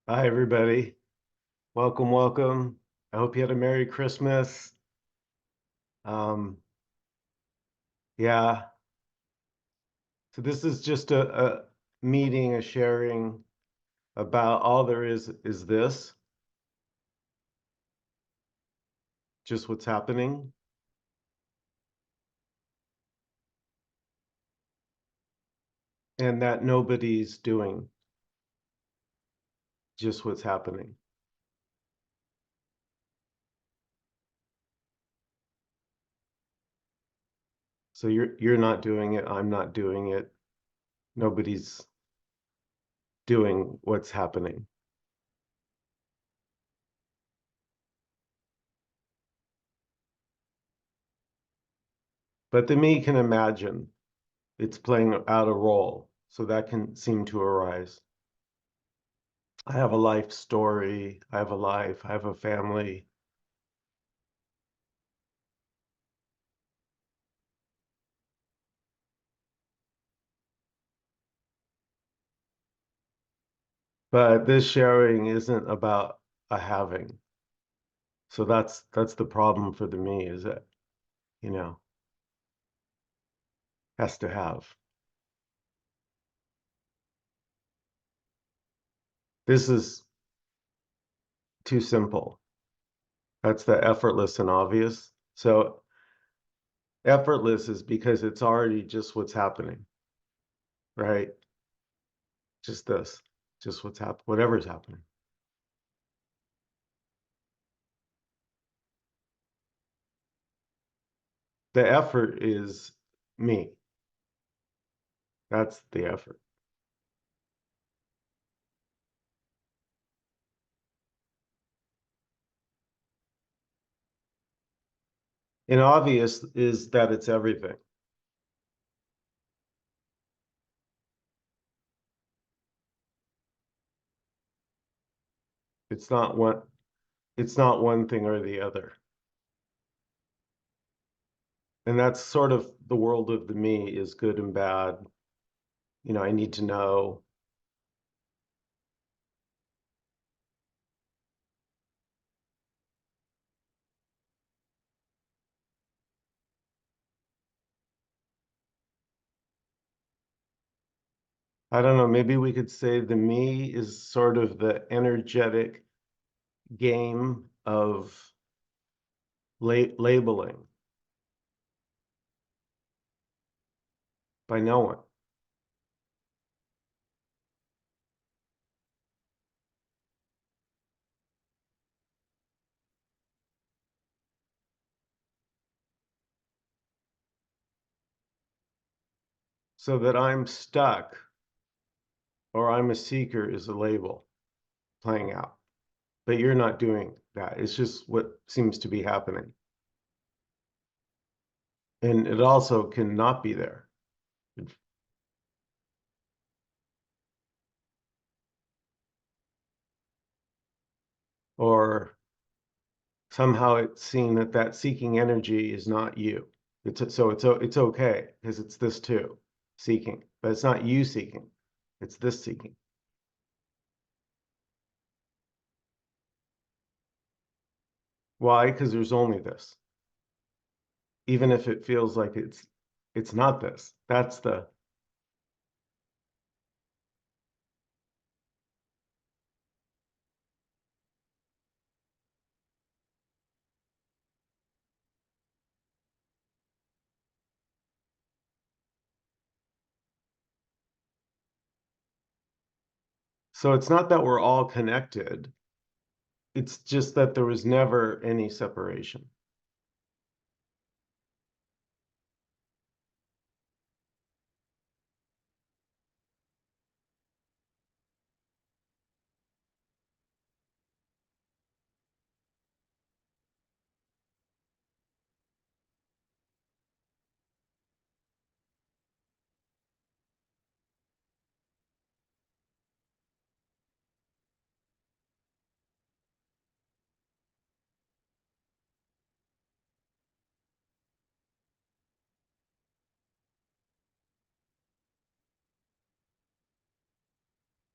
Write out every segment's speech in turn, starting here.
Hi, everybody. Welcome, welcome. I hope you had a Merry Christmas. Um, yeah, so this is just a meeting, a sharing about all there is this, just what's happening, and that nobody's doing just what's happening. So you're not doing it, I'm not doing it, nobody's doing what's happening. But the me can imagine it's playing out a role, so that can seem to arise. I have a life story. I have a life. I have a family. But this sharing isn't about a having. So that's the problem for the me is that, you know, has to have. This is too simple. That's the effortless and obvious. So effortless is because it's already just what's happening, right? Just this, just what's happening, whatever's happening. The effort is me. That's the effort. And obvious is that it's everything. It's not one, it's not one thing or the other. And that's sort of the world of the me is good and bad. I need to know. I don't know, maybe we could say the me is sort of the energetic game of labeling by no one. So that I'm stuck or I'm a seeker is a label playing out. But you're not doing that. It's just what seems to be happening. And it also can not be there. Or somehow it's seen that that seeking energy is not you. It's okay because it's this too, seeking, but it's not you seeking. It's this seeking. Why? Because there's only this. Even if it feels like it's not this. That's the so it's not that we're all connected. It's just that there was never any separation.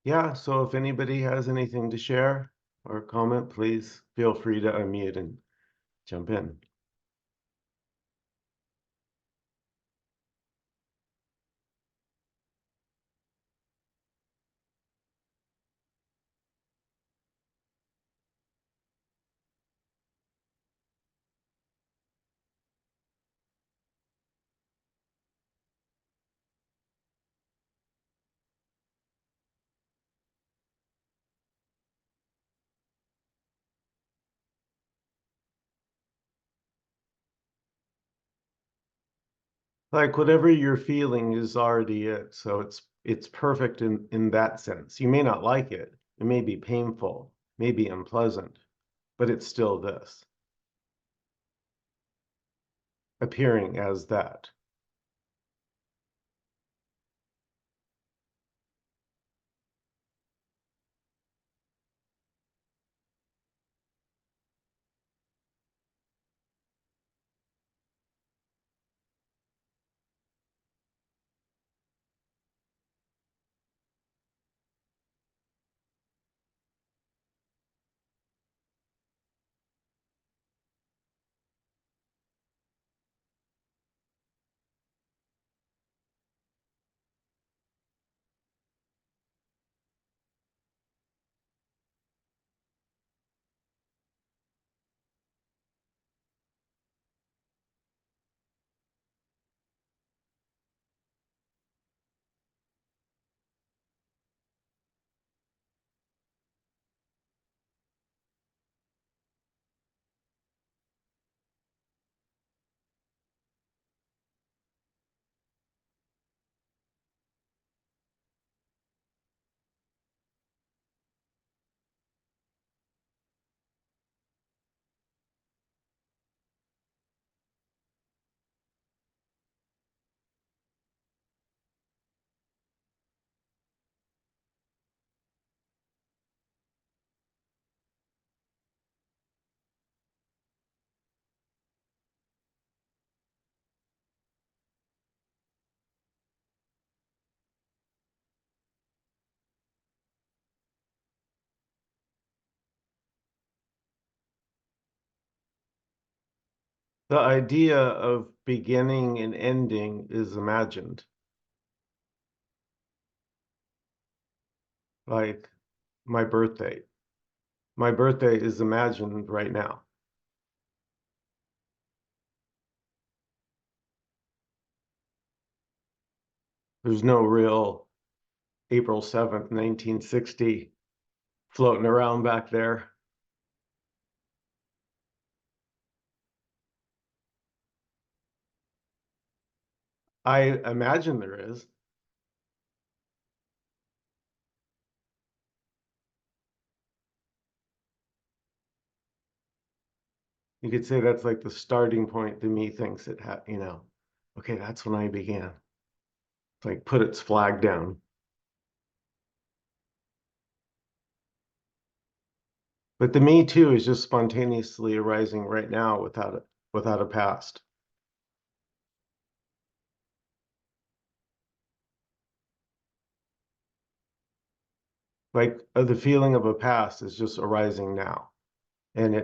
Yeah, so if anybody has anything to share or comment, please feel free to unmute and jump in. Like whatever you're feeling is already it. So it's perfect in that sense. You may not like it. It may be painful, may be unpleasant, but it's still this, appearing as that. The idea of beginning and ending is imagined. Like my birthday. My birthday is imagined right now. There's no real April 7th, 1960 floating around back there. I imagine there is. You could say that's like the starting point to me thinks it had, okay, that's when I began. It's like put its flag down. But the me too is just spontaneously arising right now without a past. Like the feeling of a past is just arising now. And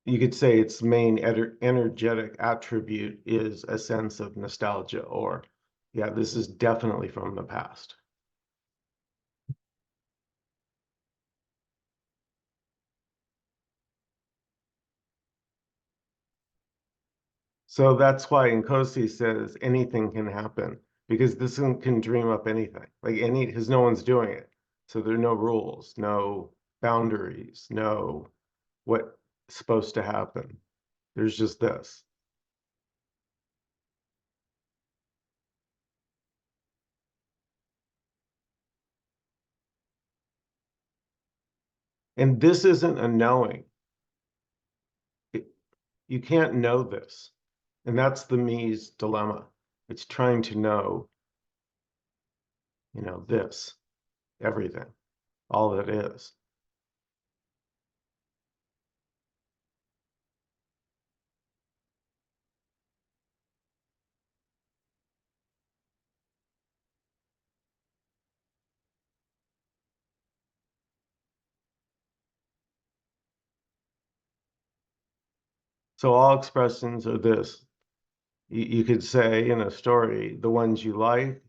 you could say its main energetic attribute is a sense of nostalgia, or, yeah, this is definitely from the past. So that's why Nkosi says anything can happen, because this one can dream up anything, like because no one's doing it. So there are no rules, no boundaries, no what's supposed to happen. There's just this. And this isn't a knowing. It, you can't know this. And that's the me's dilemma. It's trying to know, this, everything, all that is. So all expressions are this. You could say in a story, the ones you like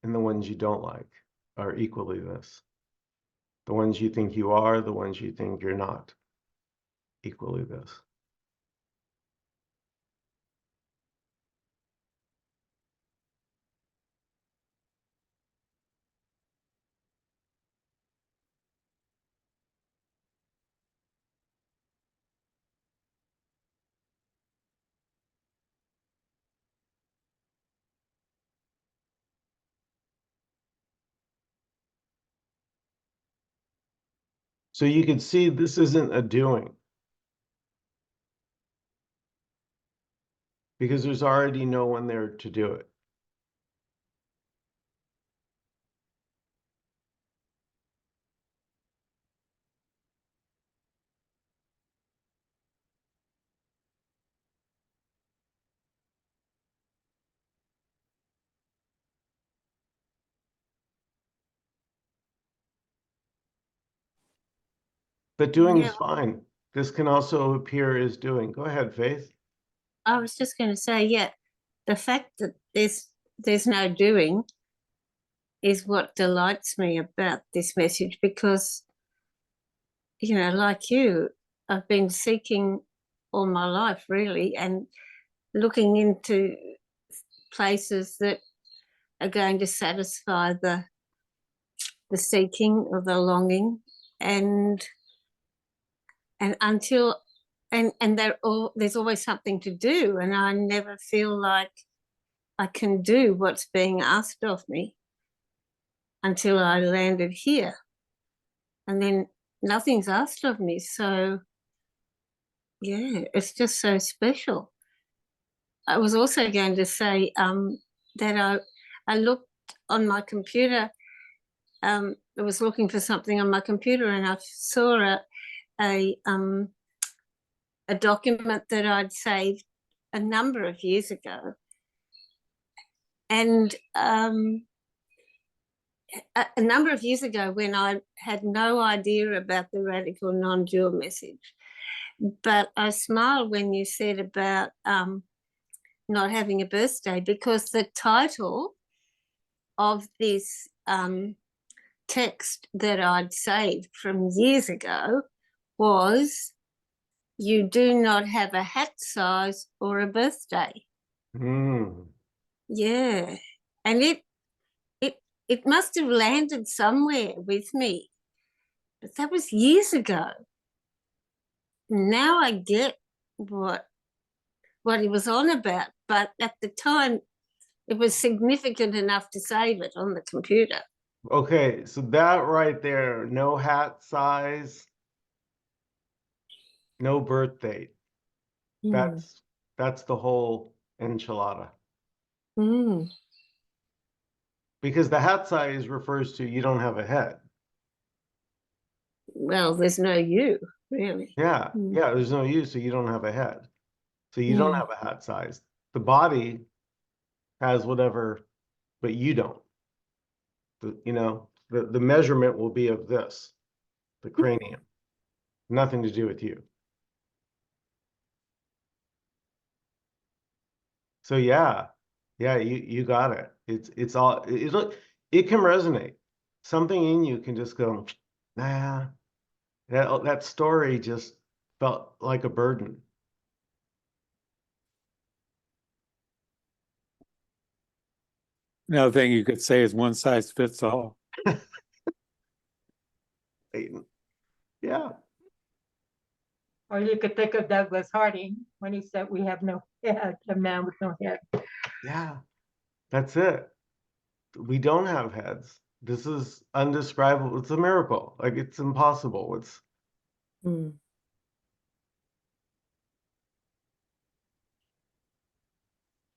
and the ones you don't like are equally this. The ones you think you are, the ones you think you're not, equally this. So you can see this isn't a doing, because there's already no one there to do it. But doing Yeah, is fine. This can also appear as doing. Go ahead, Faith. I was just going to say, yeah, the fact that there's no doing is what delights me about this message because, like you, I've been seeking all my life really and looking into places that are going to satisfy the seeking or the longing and until and there's always something to do and I never feel like I can do what's being asked of me until I landed here. And then nothing's asked of me. So, yeah, it's just so special. I was also going to say that I looked on my computer. I was looking for something on my computer and I saw a, um, a document that I'd saved a number of years ago. And a number of years ago when I had no idea about the radical non-dual message. But I smiled when you said about not having a birthday because the title of this text that I'd saved from years ago was "You do not have a hat size or a birthday." Mm. Yeah, and it it must have landed somewhere with me, but that was years ago. Now I get what he was on about, but at the time it was significant enough to save it on the computer. Okay, so that right there, no hat size, no birth date. Mm. That's the whole enchilada. Mm. Because the hat size refers to you don't have a head. Well, there's no you, really. Yeah, Mm. yeah, there's no you, so you don't have a head. So you don't Mm. have a hat size. The body has whatever, but you don't. The measurement will be of this, the cranium. Nothing to do with you. So yeah, you got it. It's all it can resonate. Something in you can just go, nah, that story just felt like a burden. Another thing you could say is one size fits all. Aiden. Yeah. Or you could think of Douglas Harding when he said, "We have no head, a man with no head." Yeah, that's it. We don't have heads. This is undescribable. It's a miracle. Like it's impossible. It's Mm.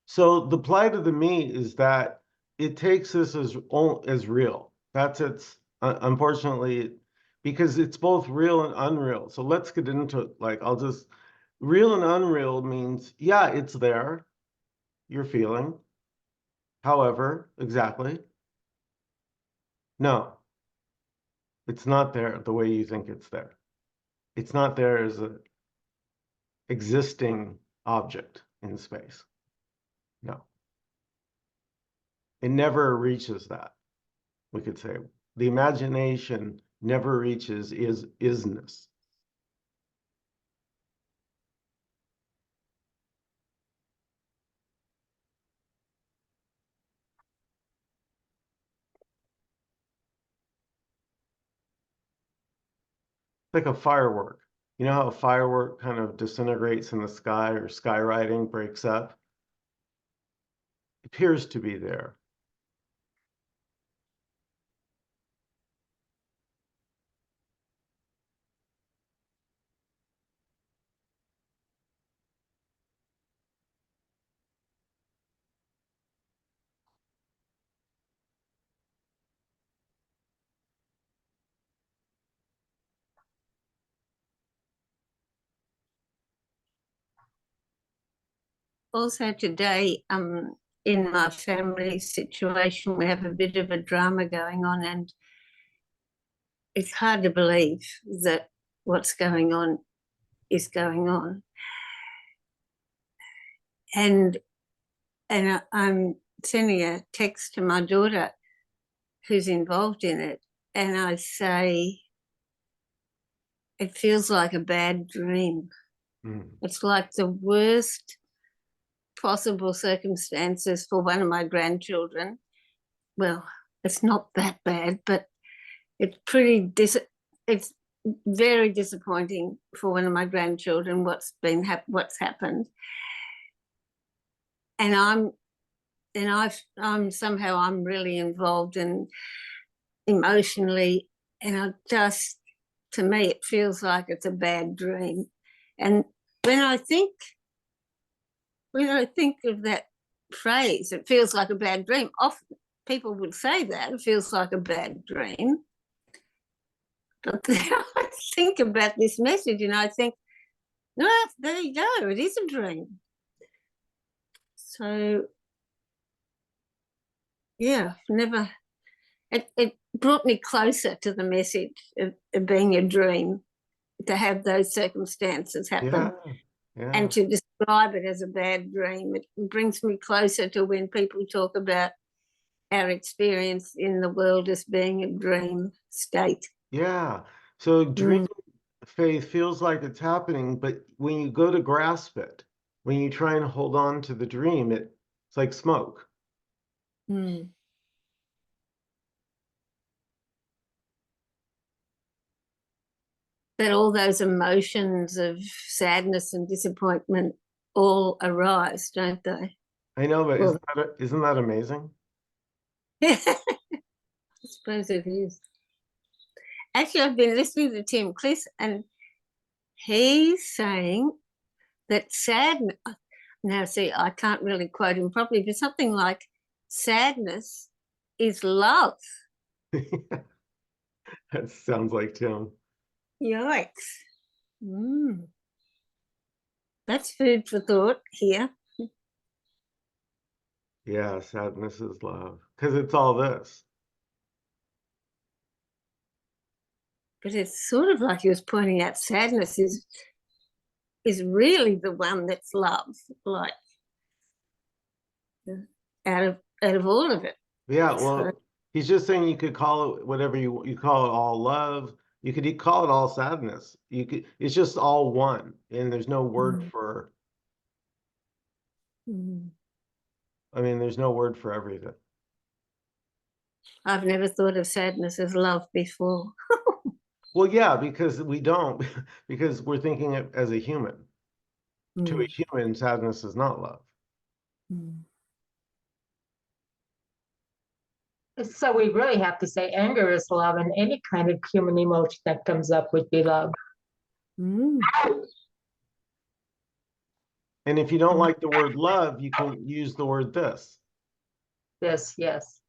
so the plight of the me is that it takes this as real. That's its unfortunately because it's both real and unreal. So let's get into it. Like I'll just real and unreal means yeah, it's there. You're feeling. However, exactly. No, it's not there the way you think it's there. It's not there as a existing object in space. No. It never reaches that. We could say the imagination never reaches isness. Like a firework. You know how a firework kind of disintegrates in the sky, or skywriting breaks up? It appears to be there. Also today, in my family situation, we have a bit of a drama going on, and it's hard to believe that what's going on is going on. And I'm sending a text to my daughter who's involved in it, and I say, it feels like a bad dream. Mm. It's like the worst possible circumstances for one of my grandchildren. Well, it's not that bad, but it's it's very disappointing for one of my grandchildren what's happened. And I'm somehow really involved and emotionally, and to me it feels like it's a bad dream. And when I think of that phrase, it feels like a bad dream, often people would say that it feels like a bad dream. But then I think about this message and I think, no, there you go, it is a dream. So yeah, it brought me closer to the message of being a dream, to have those circumstances happen. Yeah. And to describe it as a bad dream, it brings me closer to when people talk about our experience in the world as being a dream state. Yeah. So dream faith feels like it's happening, but when you go to grasp it, when you try and hold on to the dream, it's like smoke. Mm. That all those emotions of sadness and disappointment all arise, don't they? I know, but Well, isn't that amazing? I suppose it is. Actually, I've been listening to Tim Kliss, and he's saying that sadness, now see, I can't really quote him properly, but something like sadness is love. That sounds like Tim. Yikes. That's food for thought here. Yeah, sadness is love. Because it's all this. But it's sort of like he was pointing out, sadness is really the one that's love, like out of all of it. Yeah, well, So, he's just saying you could call it whatever you call it, all love. You could call it all sadness. It's just all one, and there's no word for. I mean, there's no word for everything. I've never thought of sadness as love before. Well, yeah, because we don't, because we're thinking it as a human. To a human, sadness is not love. So we really have to say anger is love, and any kind of human emotion that comes up would be love. And if you don't like the word love, you can use the word this. Yes, yes.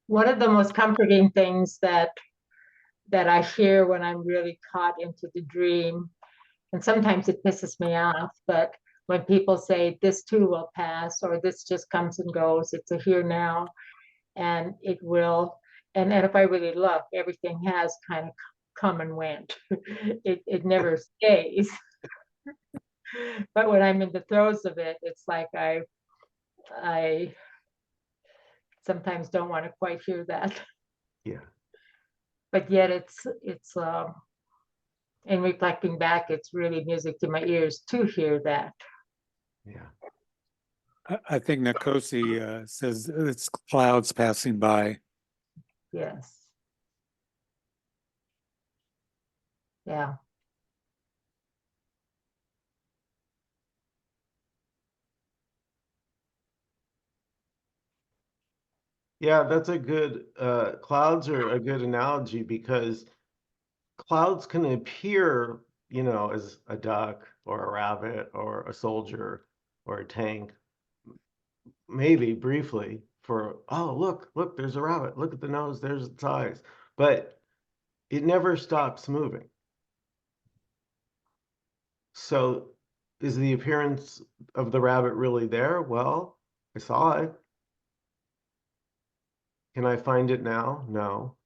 One of the most comforting things that I hear when I'm really caught into the dream, and sometimes it pisses me off, but when people say this too will pass, or this just comes and goes, it's a here now, and it will. And if I really look, everything has kind of come and went. It never stays. But when I'm in the throes of it, it's like I sometimes don't want to quite hear that. Yeah. But yet it's in reflecting back, it's really music to my ears to hear that. Yeah. I think Nkosi says it's clouds passing by. Yes. Yeah. Yeah, that's a good, clouds are a good analogy because clouds can appear, you know, as a duck or a rabbit or a soldier or a tank, maybe briefly for, oh, look, there's a rabbit. Look at the nose, there's its eyes. But it never stops moving. So is the appearance of the rabbit really there? Well, I saw it. Can I find it now? No.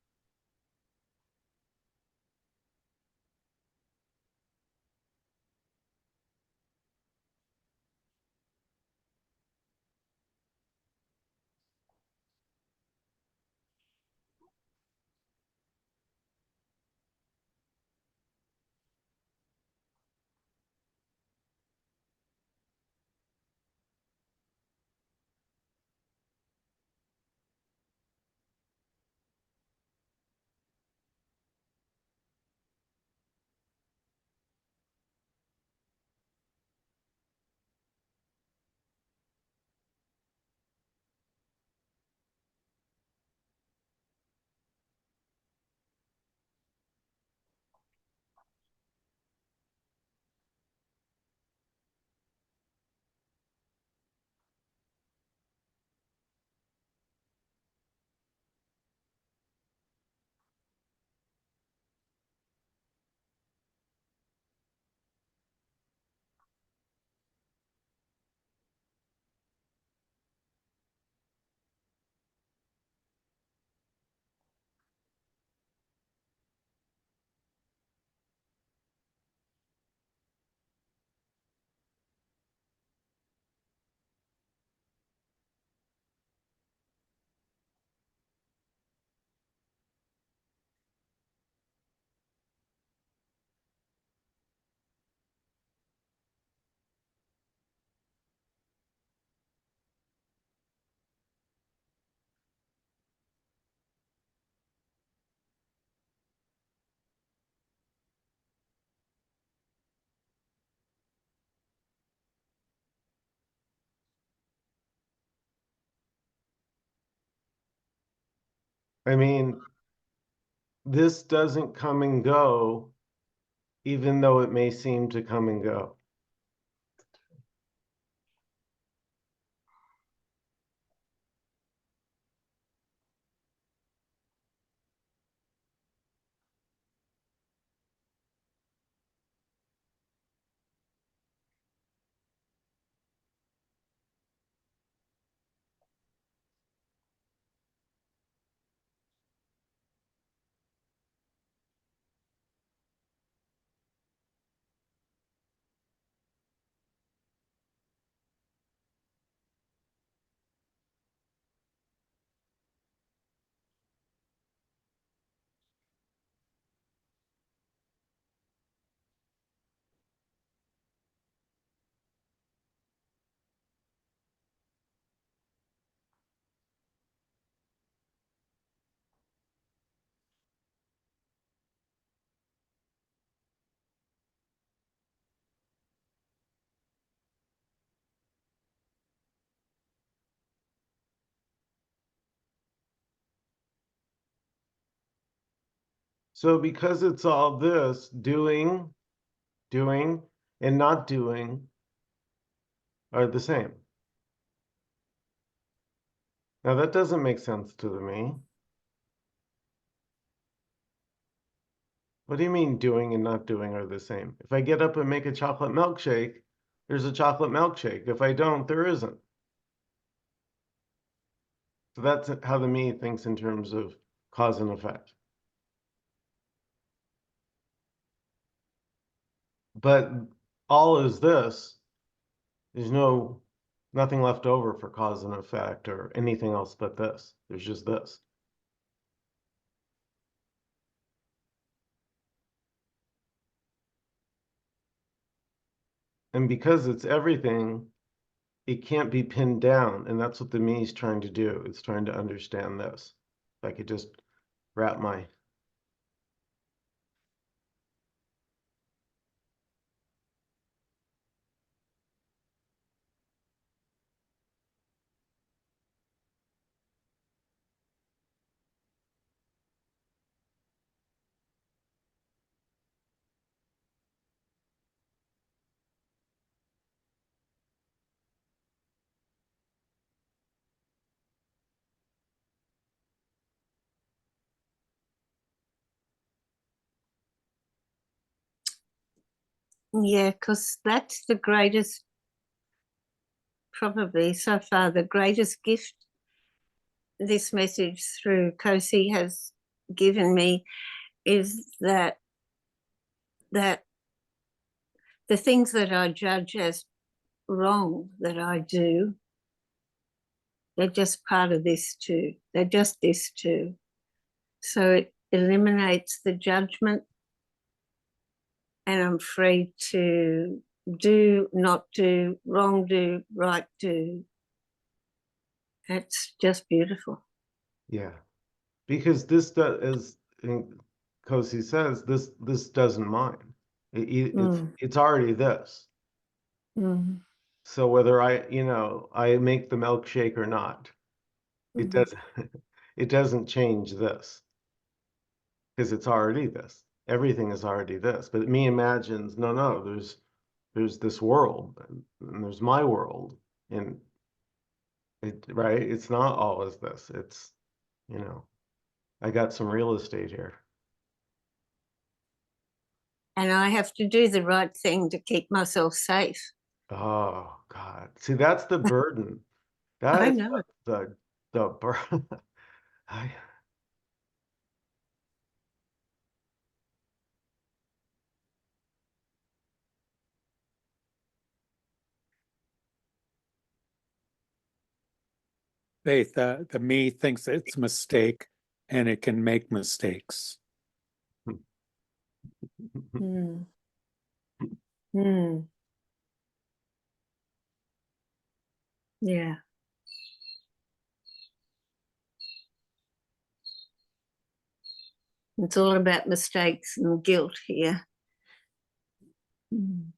I mean, this doesn't come and go, even though it may seem to come and go. So because it's all this, doing, and not doing are the same. Now that doesn't make sense to me. What do you mean doing and not doing are the same? If I get up and make a chocolate milkshake, there's a chocolate milkshake. If I don't, there isn't. So that's how the me thinks in terms of cause and effect. but all is this. There's nothing left over for cause and effect or anything else but this. There's just this. And because it's everything, it can't be pinned down. And that's what the me is trying to do. It's trying to understand this. If I could just wrap my Yeah, because that's the greatest, probably so far, the greatest gift this message through Kosi has given me is that the things that I judge as wrong that I do, they're just part of this too. They're just this too. So it eliminates the judgment, and I'm free to do, not do, wrong do, right do. It's just beautiful. yeah. Because this does, as Kosi says, this doesn't mind. It's already this. Mm. So whether I make the milkshake or not, it doesn't it doesn't change this because it's already this. Everything is already this. But me imagines, no, there's this world and there's my world. And right, it's not all as this. It's, I got some real estate here. And I have to do the right thing to keep myself safe. Oh God. See, that's the burden. That I is know. the burden. I, Faith, the me thinks it's a mistake and it can make mistakes. Mm. Mm. Yeah. It's all about mistakes and guilt here. Mm.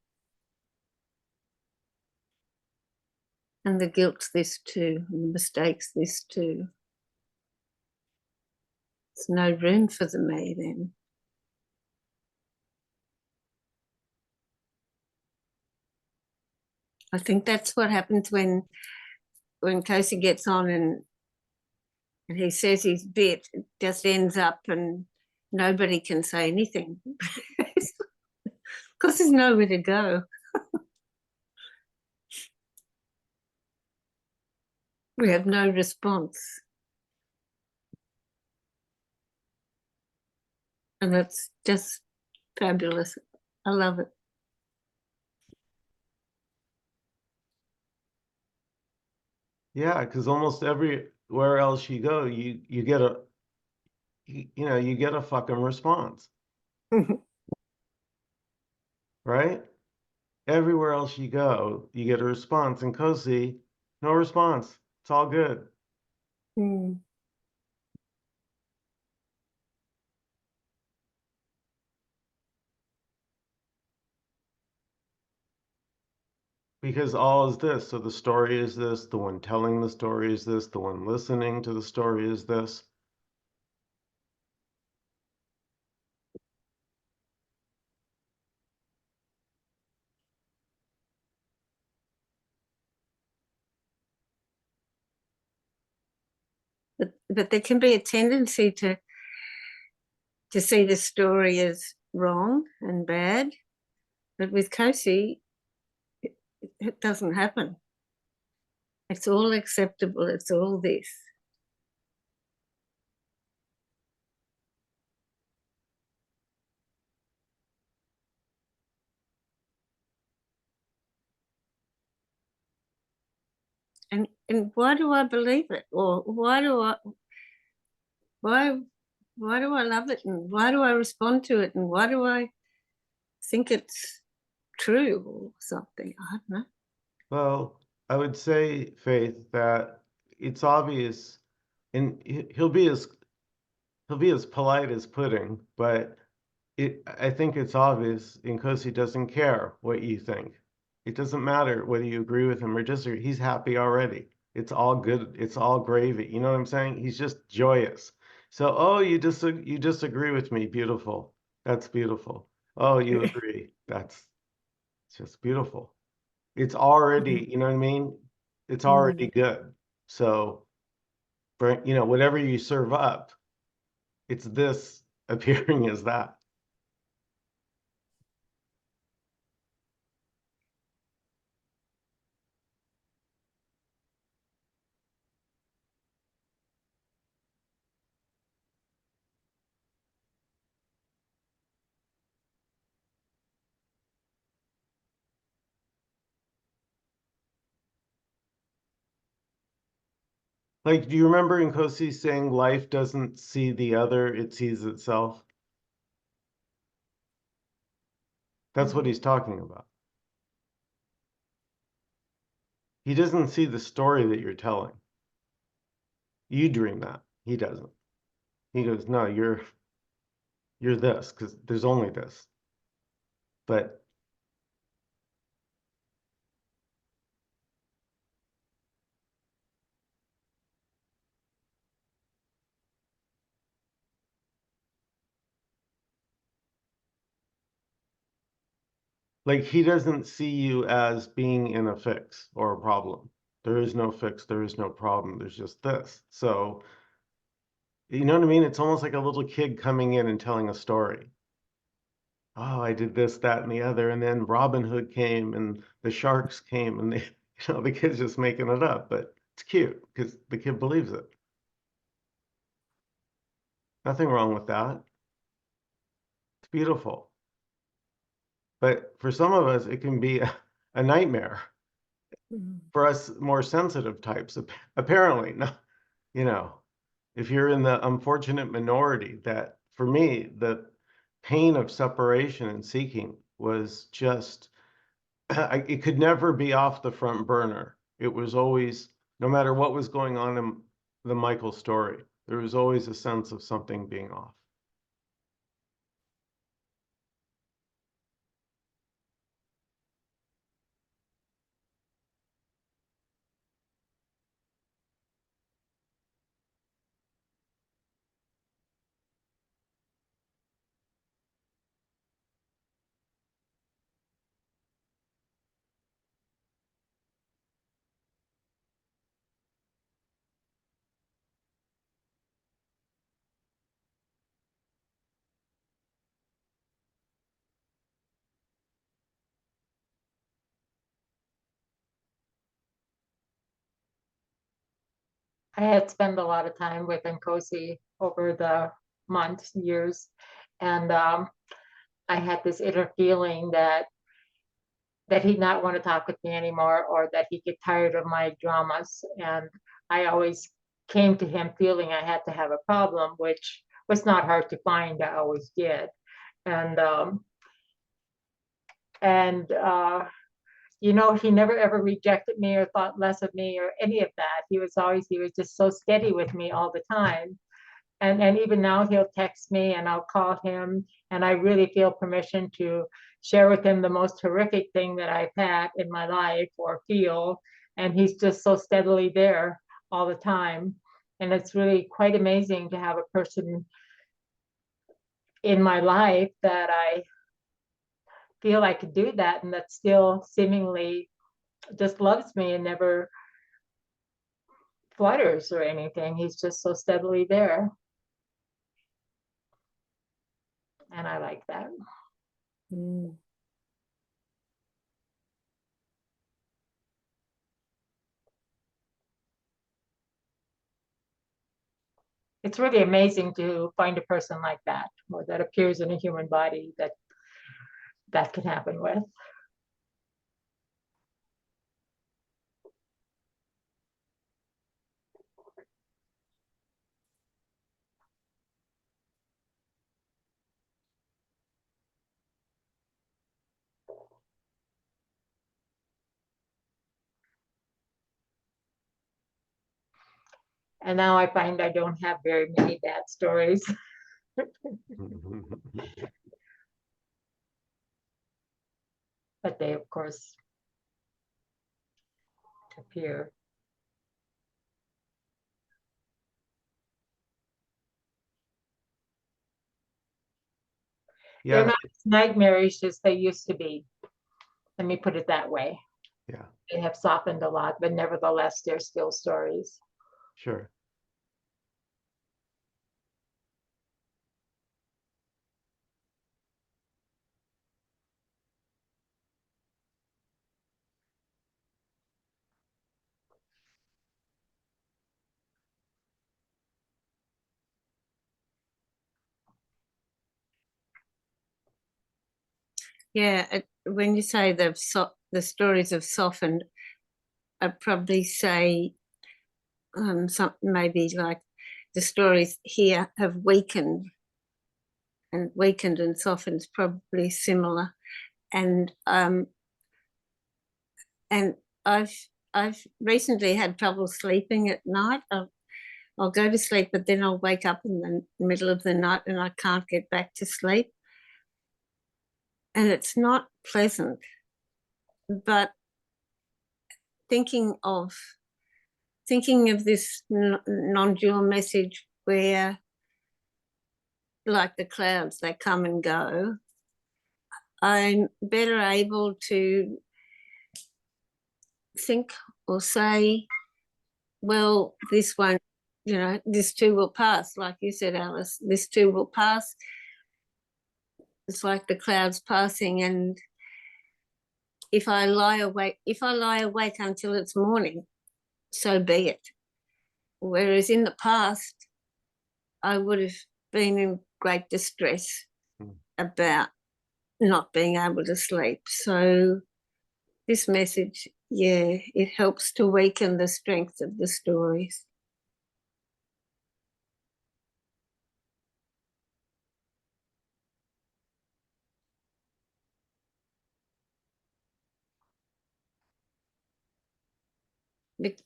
And the guilt's this too, and the mistake's this too. There's no room for the me then. I think that's what happens when Kosi gets on and he says his bit, it just ends up and nobody can say anything because there's nowhere to go. We have no response. And that's just fabulous. I love it. yeah, because almost everywhere else you go, you get you get a fucking response, right? Everywhere else you go, you get a response. And Kosi, no response. It's all good. Mm. Because all is this. So the story is this, the one telling the story is this, the one listening to the story is this. But there can be a tendency to see the story as wrong and bad. But with Kosi, it doesn't happen. It's all acceptable. It's all this. And why do I believe it? Or why do I love it, and why do I respond to it, and why do I think it's true or something? I don't know. Well, I would say, Faith, that it's obvious, and he'll be as polite as pudding, but I think it's obvious Nkosi doesn't care what you think. It doesn't matter whether you agree with him or disagree. He's happy already. It's all good. It's all gravy. You know what I'm saying? He's just joyous. So, oh, you disagree with me. Beautiful. That's beautiful. Oh, you agree. That's just beautiful. It's already, you know what I mean? It's already good. So, whatever you serve up, it's this appearing as that. Like, do you remember Nkosi saying life doesn't see the other, it sees itself? That's what he's talking about. He doesn't see the story that you're telling. You dream that. He doesn't. He goes, no, you're this, because there's only this. But like he doesn't see you as being in a fix or a problem. There is no fix, there is no problem, there's just this. So, you know what I mean? It's almost like a little kid coming in and telling a story. Oh, I did this, that, and the other, and then Robin Hood came and the sharks came and the kid's just making it up, but it's cute because the kid believes it. Nothing wrong with that. It's beautiful. But for some of us, it can be a nightmare. For us more sensitive types, apparently, no, you know, if you're in the unfortunate minority, that for me, the pain of separation and seeking was just, it could never be off the front burner. It was always, no matter what was going on in the Michael story, there was always a sense of something being off. I had spent a lot of time with Nkosi over the months, years, and I had this inner feeling that he'd not want to talk with me anymore, or that he get tired of my dramas. And I always came to him feeling I had to have a problem, which was not hard to find. I always did. And and he never ever rejected me or thought less of me or any of that. He was just so steady with me all the time. And even now he'll text me and I'll call him, and I really feel permission to share with him the most horrific thing that I've had in my life or feel, and he's just so steadily there all the time. And it's really quite amazing to have a person in my life that I feel I could do that, and that still seemingly just loves me and never flutters or anything. He's just so steadily there, and I like that. It's really amazing to find a person like that, or that appears in a human body, that can happen with. And now I find I don't have very many bad stories. But they, of course, appear. They're Yeah, not as nightmarish as they used to be. Let me put it that way. yeah, They have softened a lot, but nevertheless, they're still stories. sure. Yeah, when you say the stories have softened, I'd probably say something maybe like the stories here have weakened, and softened is probably similar. And and I've recently had trouble sleeping at night. I'll go to sleep, but then I'll wake up in the middle of the night and I can't get back to sleep. And it's not pleasant. But thinking of this non-dual message where, like the clouds, they come and go, I'm better able to think or say, well, this won't, this too will pass. Like you said, Alice, this too will pass. It's like the clouds passing, and if I lie awake until it's morning, so be it. Whereas in the past, I would have been in great distress about not being able to sleep. So this message, yeah, it helps to weaken the strength of the stories.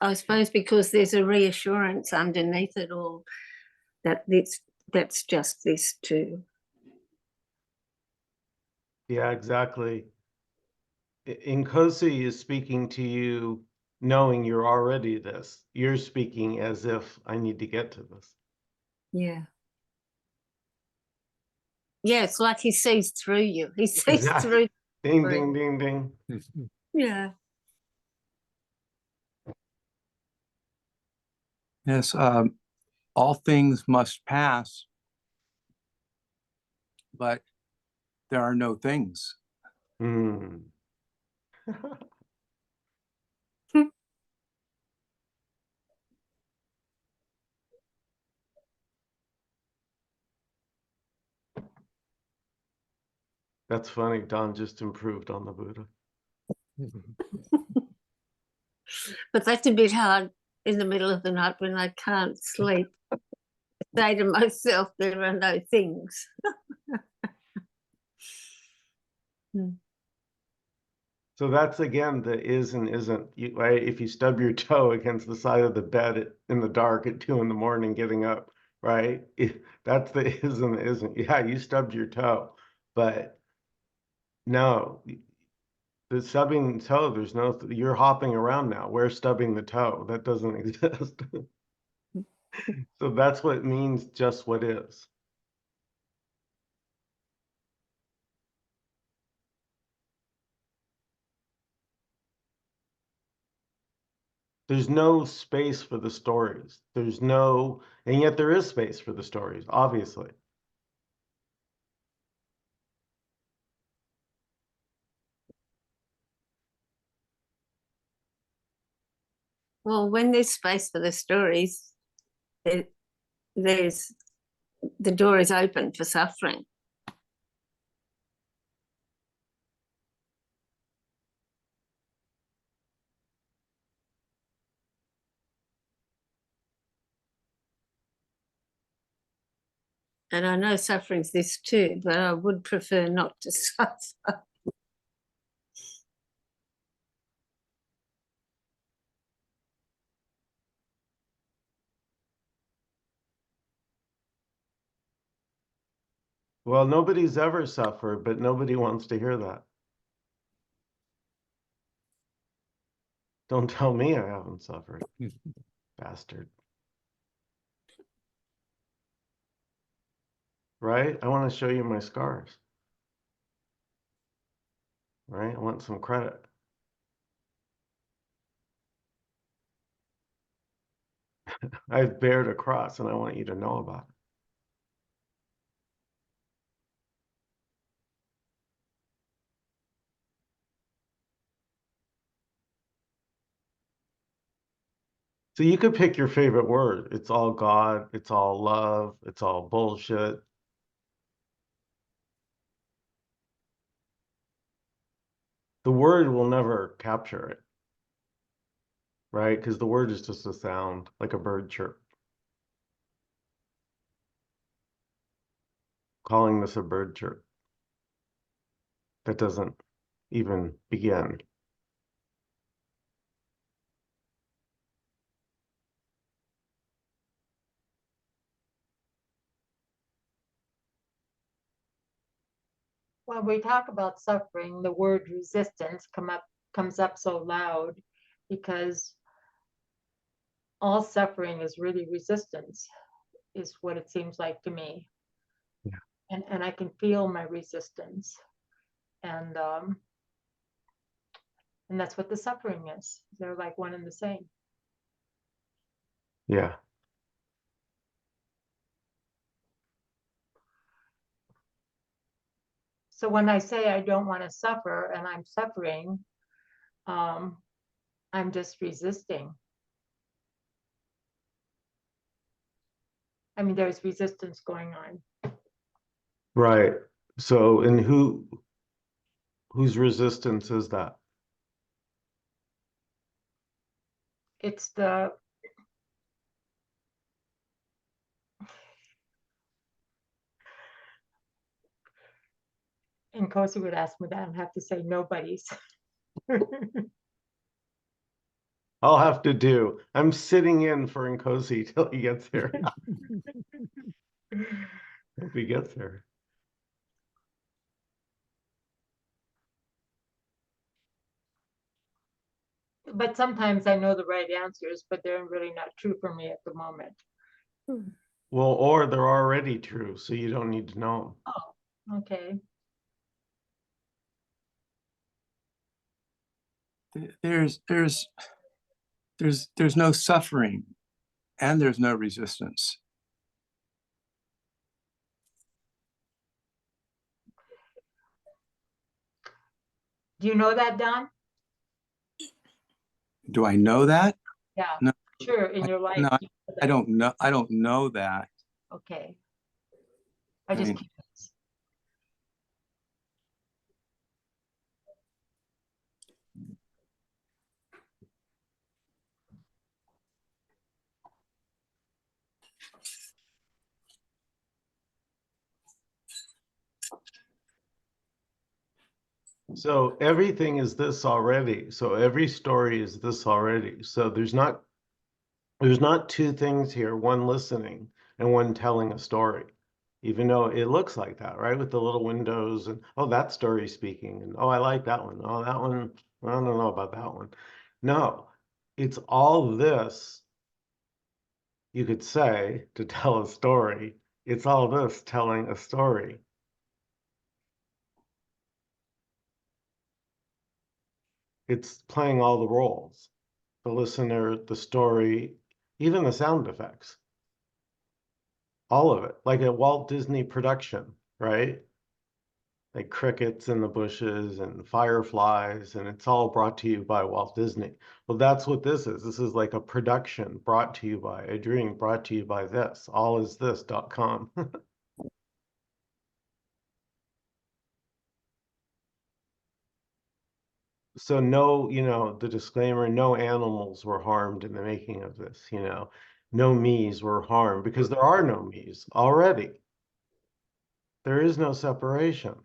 I suppose because there's a reassurance underneath it all that that's just this too. Yeah, exactly. Nkosi is speaking to you knowing you're already this. You're speaking as if I need to get to this. Yeah. Yeah, it's like he sees through you. He sees Exactly. through. Ding, ding, ding, ding. Yeah. Yes, all things must pass, but there are no things. Hmm. That's funny. Don just improved on the Buddha. But that's a bit hard in the middle of the night when I can't sleep. Say to myself, there are no things. So that's again the is and isn't. Right? If you stub your toe against the side of the bed in the dark at 2 a.m. getting up, right? That's the is and the isn't. Yeah, you stubbed your toe, but no, the stubbing toe. There's no. You're hopping around now. Where's stubbing the toe? That doesn't exist. So that's what it means. Just what is. There's no space for the stories. There's no, and yet there is space for the stories, obviously. Well, when there's space for the stories, there's the door is open for suffering. And I know suffering's this too, but I would prefer not to suffer. Well, nobody's ever suffered, but nobody wants to hear that. Don't tell me I haven't suffered, bastard. Right? I want to show you my scars. Right? I want some credit. I've bared a cross and I want you to know about it. So you could pick your favorite word. It's all God, it's all love, it's all bullshit. The word will never capture it, right? Because the word is just a sound, like a bird chirp. Calling this a bird chirp. That doesn't even begin. When we talk about suffering, the word resistance comes up so loud because all suffering is really resistance, is what it seems like to me. Yeah. And I can feel my resistance. And that's what the suffering is. They're like one and the same. Yeah. So when I say I don't want to suffer and I'm suffering, I'm just resisting. I mean, there's resistance going on. Right. So, and whose resistance is that? It's the and Kosi would ask me that and have to say nobody's. I'll have to do. I'm sitting in for Nkosi till he gets here. Hope he gets here. But sometimes I know the right answers, but they're really not true for me at the moment. Well, or they're already true, so you don't need to know them. Oh, okay. There's no suffering and there's no resistance. Do you know that, Don? Do I know that? Yeah, No. sure. In your life. No, you know I that. don't know. I don't know that. Okay. I just mean, curious. So everything is this already. So every story is this already. So there's not two things here, one listening and one telling a story, even though it looks like that, right? With the little windows and, oh, that story's speaking. And, oh, I like that one. Oh, that one, I don't know about that one. No, it's all this, you could say, to tell a story. It's all this telling a story. It's playing all the roles, the listener, the story, even the sound effects. All of it, like a Walt Disney production, right? Like crickets in the bushes and fireflies, and it's all brought to you by Walt Disney. Well, that's what this is. This is like a production brought to you by a dream, brought to you by this, allisthis.com. So no, the disclaimer, no animals were harmed in the making of this, no me's were harmed because there are no me's already. There is no separation.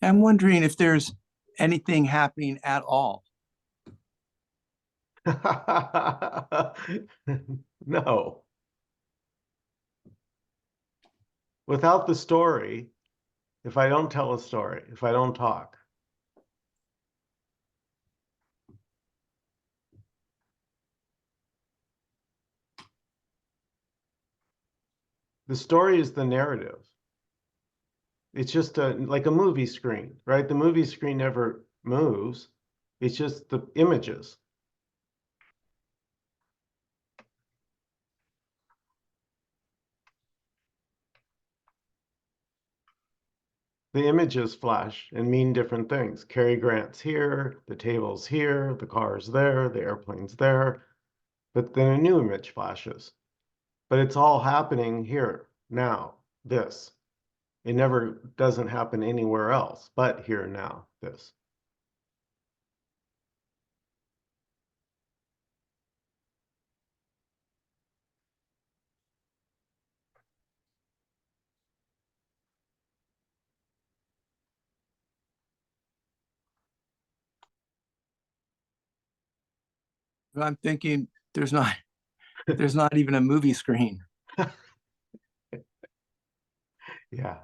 I'm wondering if there's anything happening at all. No. Without the story, if I don't tell a story, if I don't talk, the story is the narrative. It's just like a movie screen, right? The movie screen never moves. It's just the images. The images flash and mean different things. Cary Grant's here, the table's here, the car's there, the airplane's there. But then a new image flashes. But it's all happening here, now, this. It never doesn't happen anywhere else, but here, now, this. I'm thinking there's not even a movie screen. Yeah.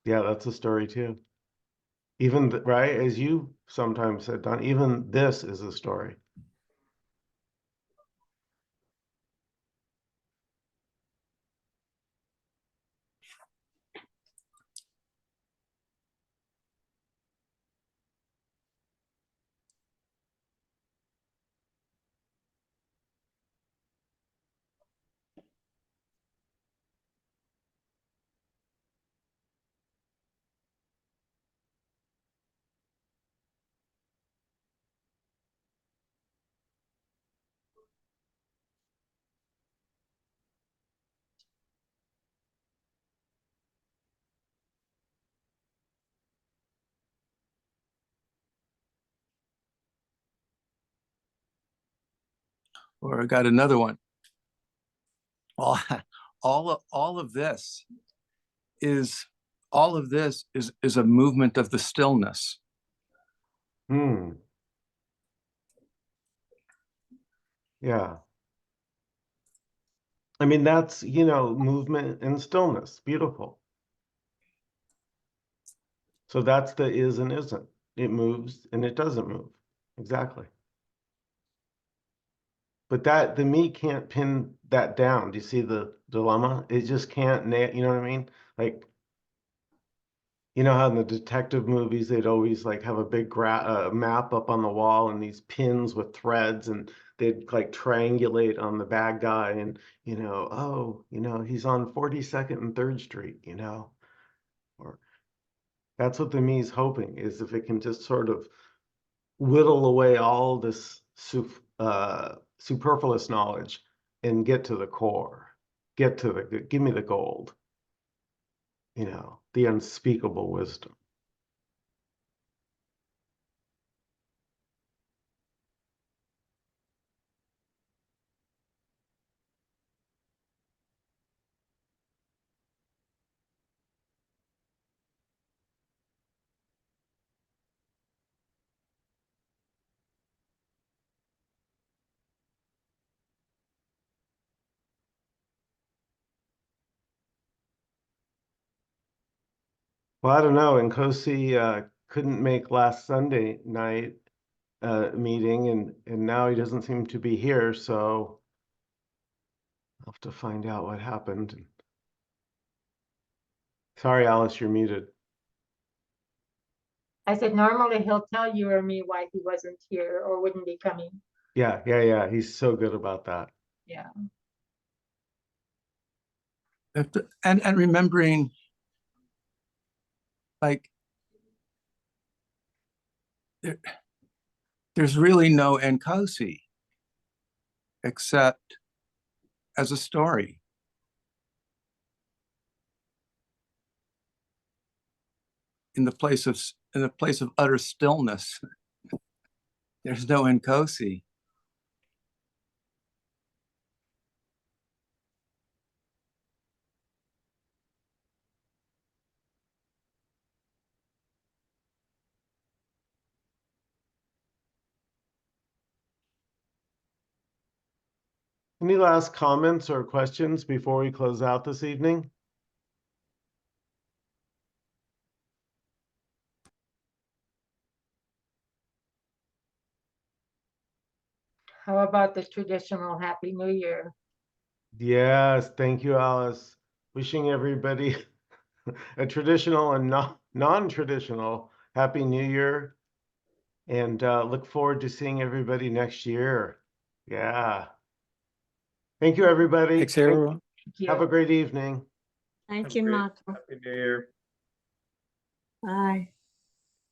Yeah, that's a story too. Even, right, as you sometimes said, Don, even this is a story. Or I got another one. All, all of this is is a movement of the stillness. Hmm. Yeah. I mean, that's, movement and stillness. Beautiful. So that's the is and isn't. It moves and it doesn't move. Exactly. But the me can't pin that down. Do you see the dilemma? It just can't, you know what I mean? Like, you know how in the detective movies they'd always like have a big map up on the wall and these pins with threads, and they'd like triangulate on the bad guy, and oh, he's on 42nd and 3rd Street, or that's what the me's hoping, is if it can just sort of whittle away all this superfluous knowledge and get to the core, give me the gold, the unspeakable wisdom. Well, I don't know. And Kosi couldn't make last Sunday night meeting, and now he doesn't seem to be here, so I'll have to find out what happened. Sorry, Alice, you're muted. I said, normally he'll tell you or me why he wasn't here or wouldn't be coming. Yeah. He's so good about that. Yeah. And remembering, like, there's really no Nkosi except as a story. In the place of utter stillness, there's no Nkosi. Any last comments or questions before we close out this evening? How about the traditional Happy New Year? Yes, thank you, Alice. Wishing everybody a traditional and non-traditional Happy New Year. And look forward to seeing everybody next year. Yeah. Thank you, everybody. Thanks, everyone. Have a great evening. Thank Have a you, great Michael. Happy New Year. Bye.